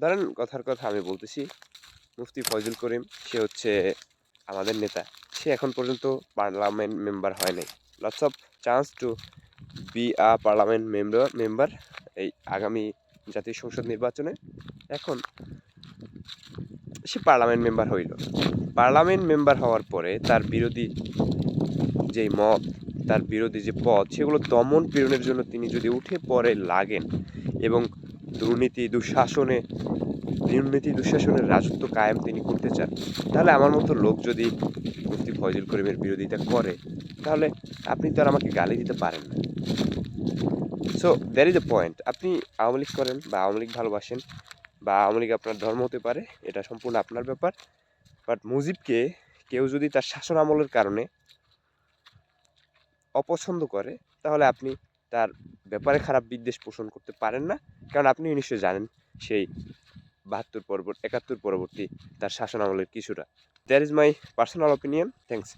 ধরেন কথার কথা আমি বলতেছি, মুফতি ফয়জুল করিম সে হচ্ছে আমাদের নেতা। সে এখন পর্যন্ত পার্লামেন্ট মেম্বার হয় নাই। Lots of chance to be a parliament member এই আগামী জাতীয় সংসদ নির্বাচনে। এখন সে পার্লামেন্ট মেম্বার হইল। পার্লামেন্ট মেম্বার হওয়ার পরে তার বিরোধী যেই মত, তার বিরোধী যে পথ, সেগুলো দমন পীড়নের জন্য তিনি যদি উঠে পড়ে লাগেন এবং দুঃশাসনের রাজত্ব কায়েম তিনি করতে চান, তাহলে আমার মতো লোক যদি মুফতি ফয়জুল করিমের বিরোধিতা করে, তাহলে আপনি তো আর আমাকে গালি দিতে পারেন না। So there is a point. আপনি আওয়ামী লীগ করেন বা আওয়ামী লীগ ভালোবাসেন বা আওয়ামী লীগ আপনার ধর্ম হতে পারে, এটা সম্পূর্ণ আপনার ব্যাপার। বাট মুজিবকে কেউ যদি তার শাসন আমলের কারণে অপছন্দ করে, তাহলে আপনি তার ব্যাপারে খারাপ বিদ্বেষ পোষণ করতে পারেন না। কারণ আপনি নিশ্চয়ই জানেন সেই ৭২ পরবর্তী ৭১ পরবর্তী তার শাসন আমলের কিছুটা। That is my personal opinion. Thanks.